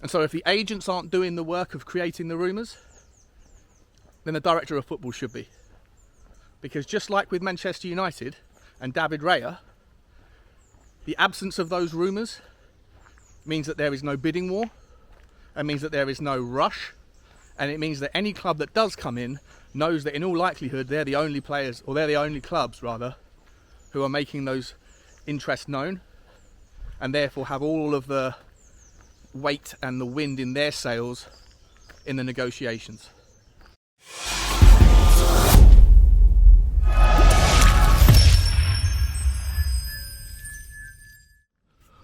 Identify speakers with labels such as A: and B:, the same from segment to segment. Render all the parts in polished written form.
A: And so if the agents aren't doing the work of creating the rumours, then the director of football should be. Because just like with Manchester United and David Raya, the absence of those rumours means that there is no bidding war, and means that there is no rush, and it means that any club that does come in knows that in all likelihood they're the only players, or they're the only clubs rather, who are making those interests known, and therefore have all of the weight and the wind in their sails in the negotiations.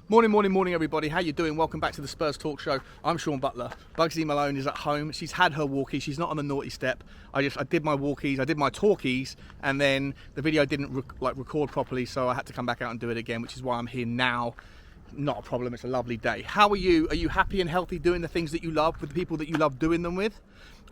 A: Morning everybody, how you doing? Welcome back to the Spurs Talk Show. I'm Sean Butler. Bugsy Malone is at home. She's had her walkie, she's not on the naughty step. I did my walkies, I did my talkies, and then the video didn't record properly, so I had to come back out and do it again, which is why I'm here now. Not a problem, it's a lovely day. How are you? Are you happy and healthy doing the things that you love with the people that you love doing them with?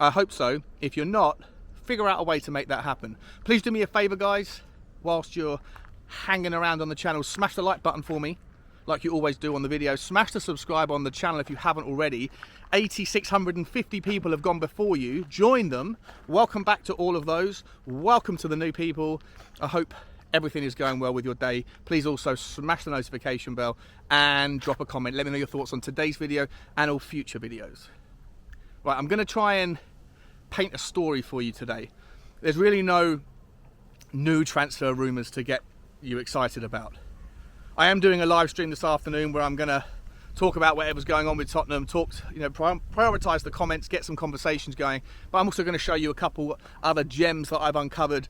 A: I hope so. If you're not, figure out a way to make that happen. Please do me a favour, guys, whilst you're hanging around on the channel, smash the like button for me, like you always do on the video. Smash the subscribe on the channel if you haven't already. 650 people have gone before you. Join them. Welcome back to all of those. Welcome to the new people. I hope everything is going well with your day. Please also smash the notification bell and drop a comment. Let me know your thoughts on today's video and all future videos. Right, I'm going to try and paint a story for you today. There's really no new transfer rumours to get you excited about. I am doing a live stream this afternoon where I'm going to talk about whatever's going on with Tottenham, prioritise the comments, get some conversations going, but I'm also going to show you a couple other gems that I've uncovered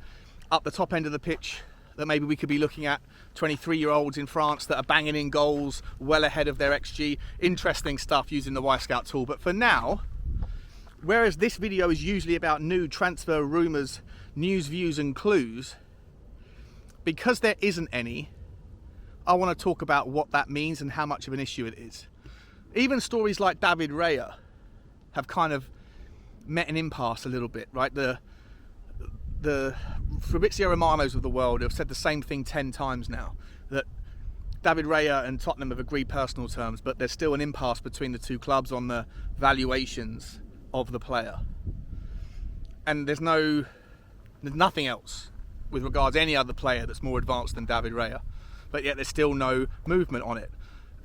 A: up the top end of the pitch that maybe we could be looking at. 23-year-olds in France that are banging in goals well ahead of their XG. Interesting stuff using the Y-Scout tool. But for now, whereas this video is usually about new transfer rumours, news, views and clues, because there isn't any, I want to talk about what that means and how much of an issue it is. Even stories like David Raya have kind of met an impasse a little bit, right? The Fabrizio Romanos of the world have said the same thing 10 times now, that David Raya and Tottenham have agreed personal terms, but there's still an impasse between the two clubs on the valuations of the player. And there's nothing else with regards to any other player that's more advanced than David Raya. But yet there's still no movement on it.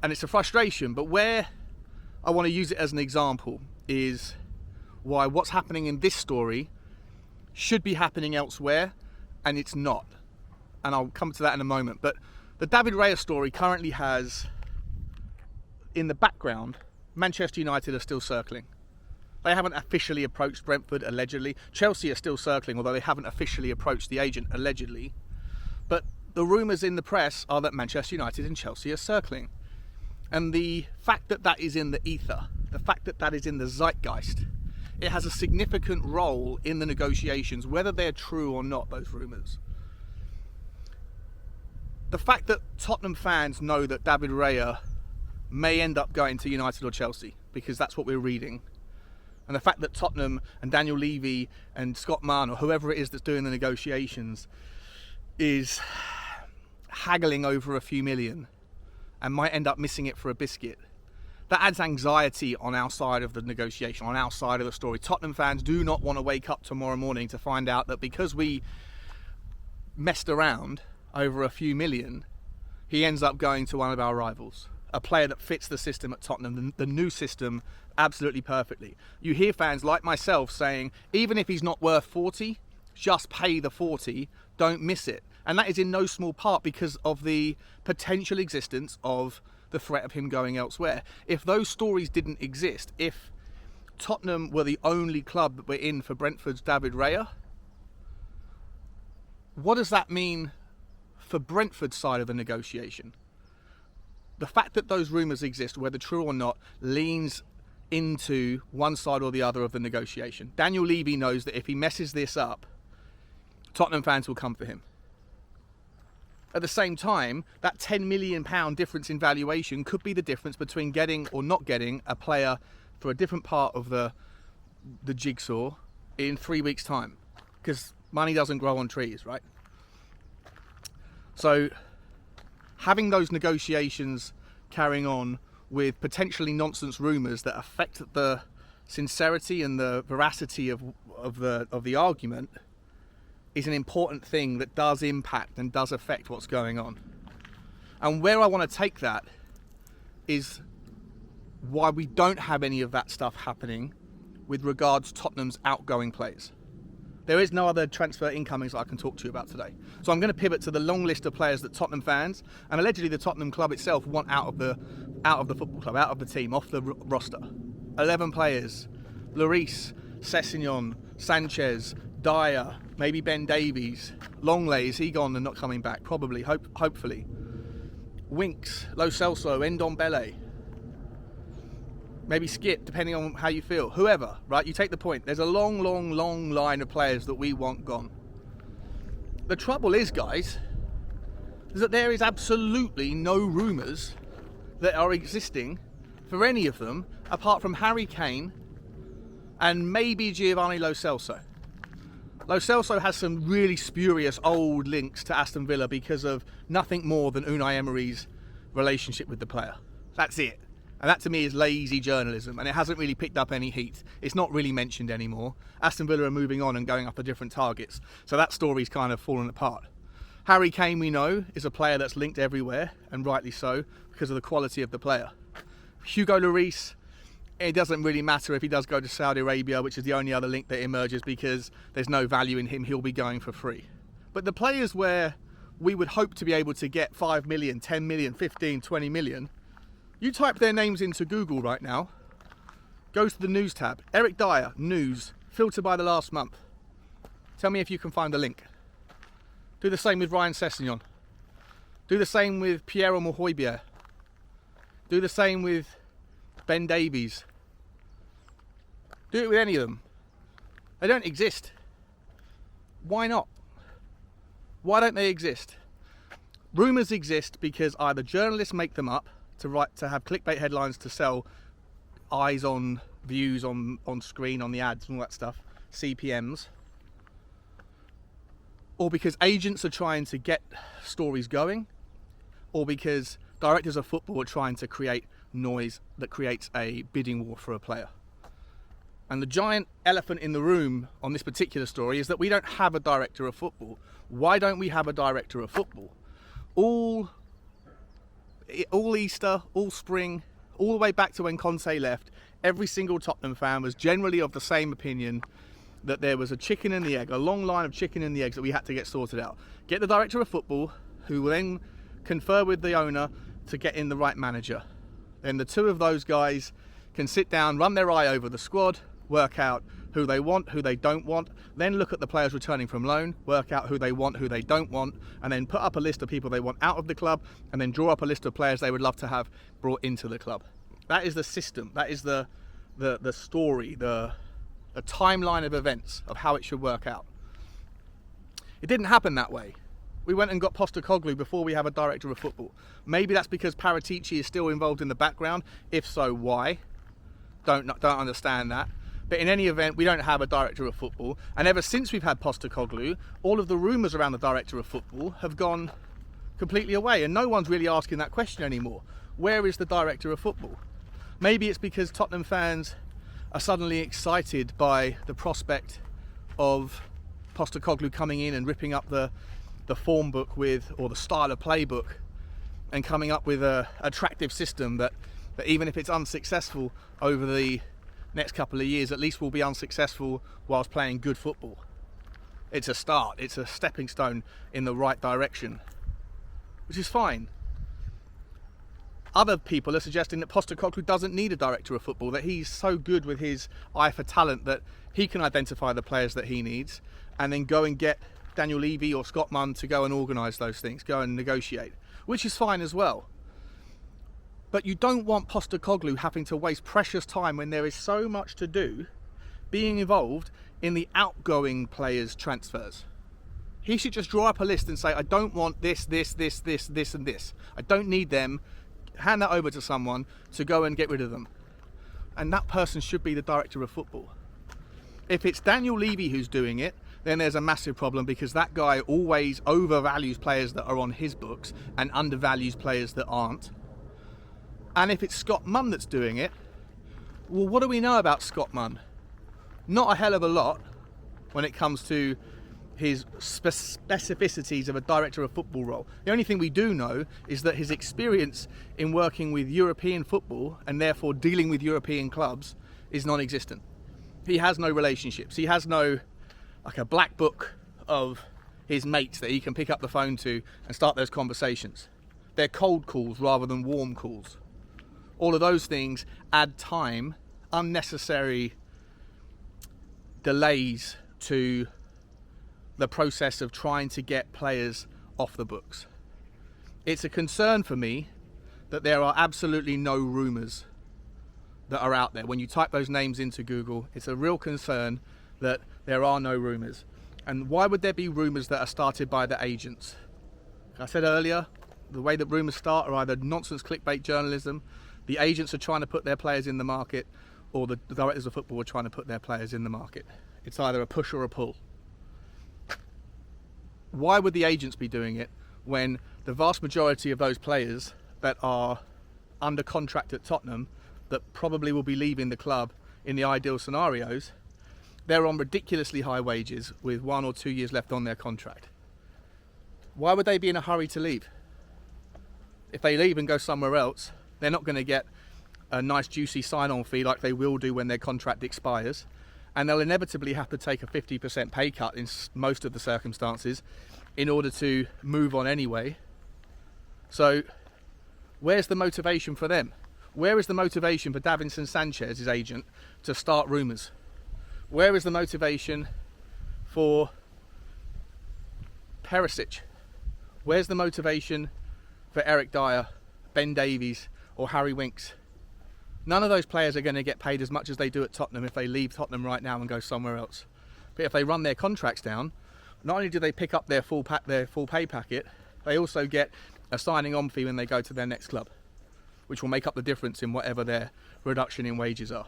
A: And it's a frustration, but where I want to use it as an example is why what's happening in this story should be happening elsewhere, and it's not. And I'll come to that in a moment. But the David Raya story currently has, in the background, Manchester United are still circling. They haven't officially approached Brentford, allegedly. Chelsea are still circling, although they haven't officially approached the agent, allegedly. But the rumours in the press are that Manchester United and Chelsea are circling. And the fact that that is in the ether, the fact that that is in the zeitgeist, it has a significant role in the negotiations, whether they're true or not, those rumours. The fact that Tottenham fans know that David Raya may end up going to United or Chelsea, because that's what we're reading. And the fact that Tottenham and Daniel Levy and Scott Mann, or whoever it is that's doing the negotiations, is haggling over a few million and might end up missing it for a biscuit, that adds anxiety on our side of the negotiation, on our side of the story. Tottenham fans do not want to wake up tomorrow morning to find out that because we messed around over a few million, he ends up going to one of our rivals, a player that fits the system at Tottenham, the new system, absolutely perfectly. You hear fans like myself saying, even if he's not worth 40, just pay the 40, don't miss it. And that is in no small part because of the potential existence of the threat of him going elsewhere. If those stories didn't exist, if Tottenham were the only club that were in for Brentford's David Raya, what does that mean for Brentford's side of the negotiation? The fact that those rumours exist, whether true or not, leans into one side or the other of the negotiation. Daniel Levy knows that if he messes this up, Tottenham fans will come for him. At the same time, that £10 million difference in valuation could be the difference between getting or not getting a player for a different part of the jigsaw in 3 weeks' time. Because money doesn't grow on trees, right? So having those negotiations carrying on with potentially nonsense rumours that affect the sincerity and the veracity of the argument is an important thing that does impact and does affect what's going on. And where I want to take that is why we don't have any of that stuff happening with regards to Tottenham's outgoing players. There is no other transfer incomings that I can talk to you about today. So I'm going to pivot to the long list of players that Tottenham fans and allegedly the Tottenham club itself want out of the football club, out of the team, off the roster. 11 players: Lloris, Sessegnon, Sanchez, Dyer, maybe Ben Davies. Longley, is he gone and not coming back? Probably, hopefully. Winks, Lo Celso, Ndombele. Maybe Skip, depending on how you feel. Whoever, right? You take the point. There's a long line of players that we want gone. The trouble is, guys, is that there is absolutely no rumours that are existing for any of them, apart from Harry Kane and maybe Giovanni Lo Celso. Lo Celso has some really spurious old links to Aston Villa because of nothing more than Unai Emery's relationship with the player. That's it. And that to me is lazy journalism, and it hasn't really picked up any heat. It's not really mentioned anymore. Aston Villa are moving on and going after different targets, so that story's kind of fallen apart. Harry Kane, we know, is a player that's linked everywhere, and rightly so, because of the quality of the player. Hugo Lloris, it doesn't really matter if he does go to Saudi Arabia, which is the only other link that emerges because there's no value in him, he'll be going for free. But the players where we would hope to be able to get 5 million, 10 million, 15, 20 million, you type their names into Google right now, go to the news tab, Eric Dyer, news, filter by the last month. Tell me if you can find the link. Do the same with Ryan Sessegnon. Do the same with Pierre Højbjerg. Do the same with Ben Davies. Do it with any of them. They don't exist. Why not? Why don't they exist? Rumours exist because either journalists make them up to have clickbait headlines to sell eyes on views on screen, on the ads and all that stuff, CPMs, or because agents are trying to get stories going, or because directors of football are trying to create noise that creates a bidding war for a player. And the giant elephant in the room on this particular story is that we don't have a director of football. Why don't we have a director of football? All Easter, all spring, all the way back to when Conte left, every single Tottenham fan was generally of the same opinion that there was a chicken and the egg, a long line of chicken and the eggs that we had to get sorted out. Get the director of football, who will then confer with the owner to get in the right manager. Then the two of those guys can sit down, run their eye over the squad, work out who they want, who they don't want, then look at the players returning from loan, work out who they want, who they don't want, and then put up a list of people they want out of the club, and then draw up a list of players they would love to have brought into the club. That is the system. That is the story, the timeline of events of how it should work out. It didn't happen that way. We went and got Postecoglou before we have a director of football. Maybe that's because Paratici is still involved in the background. If so, why? Don't understand that. But in any event, we don't have a director of football. And ever since we've had Postecoglou, all of the rumours around the director of football have gone completely away. And no one's really asking that question anymore. Where is the director of football? Maybe it's because Tottenham fans are suddenly excited by the prospect of Postecoglou coming in and ripping up the form book with, or the style of play book, and coming up with a attractive system that even if it's unsuccessful over the next couple of years, at least will be unsuccessful whilst playing good football. It's a start, it's a stepping stone in the right direction, which is fine. Other people are suggesting that Postecoglou doesn't need a director of football, that he's so good with his eye for talent that he can identify the players that he needs and then go and get Daniel Levy or Scott Munn to go and organise those things, go and negotiate, which is fine as well. But you don't want Postecoglou having to waste precious time when there is so much to do being involved in the outgoing players' transfers. He should just draw up a list and say, I don't want this, this, this, this, this and this. I don't need them. Hand that over to someone to go and get rid of them. And that person should be the director of football. If it's Daniel Levy who's doing it, then there's a massive problem because that guy always overvalues players that are on his books and undervalues players that aren't. And if it's Scott Munn that's doing it, well, what do we know about Scott Munn? Not a hell of a lot when it comes to his specificities of a director of football role. The only thing we do know is that his experience in working with European football and therefore dealing with European clubs is non-existent. He has no relationships. He has no, like, a black book of his mates that he can pick up the phone to and start those conversations. They're cold calls rather than warm calls. All of those things add time, unnecessary delays to the process of trying to get players off the books. It's a concern for me that there are absolutely no rumours that are out there. When you type those names into Google, it's a real concern that there are no rumours. And why would there be rumours that are started by the agents? Like I said earlier, the way that rumours start are either nonsense clickbait journalism, the agents are trying to put their players in the market, or the directors of football are trying to put their players in the market. It's either a push or a pull. Why would the agents be doing it when the vast majority of those players that are under contract at Tottenham, that probably will be leaving the club in the ideal scenarios, they're on ridiculously high wages with 1 or 2 years left on their contract? Why would they be in a hurry to leave? If they leave and go somewhere else, they're not going to get a nice juicy sign-on fee like they will do when their contract expires, and they'll inevitably have to take a 50% pay cut in most of the circumstances in order to move on anyway. So where's the motivation for them? Where is the motivation for Davinson Sanchez, his agent, to start rumours? Where is the motivation for Perisic? Where's the motivation for Eric Dyer, Ben Davies or Harry Winks? None of those players are going to get paid as much as they do at Tottenham if they leave Tottenham right now and go somewhere else. But if they run their contracts down, not only do they pick up their full pay packet, they also get a signing on fee when they go to their next club, which will make up the difference in whatever their reduction in wages are.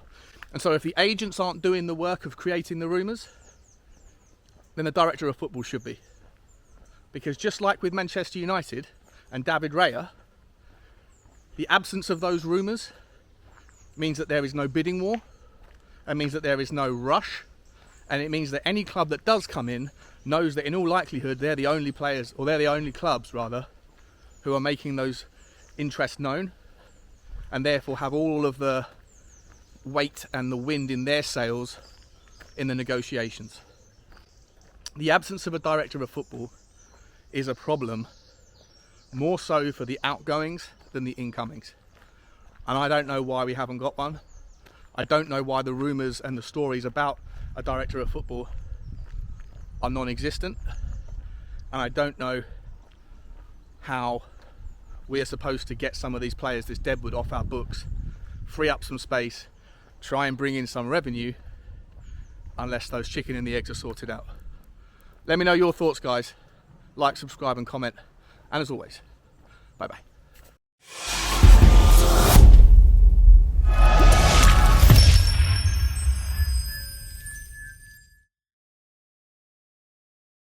A: And so if the agents aren't doing the work of creating the rumours, then the director of football should be. Because just like with Manchester United and David Raya, the absence of those rumours means that there is no bidding war, and means that there is no rush, and it means that any club that does come in knows that in all likelihood they're the only players, or they're the only clubs rather, who are making those interests known, and therefore have all of the weight and the wind in their sails in the negotiations. The absence of a director of football is a problem, more so for the outgoings than the incomings. And I don't know why we haven't got one. I don't know why the rumours and the stories about a director of football are non-existent. And I don't know how we are supposed to get some of these players, this deadwood, off our books, free up some space, try and bring in some revenue, unless those chicken and the eggs are sorted out. Let me know your thoughts, guys. Like, subscribe and comment. And as always, bye-bye.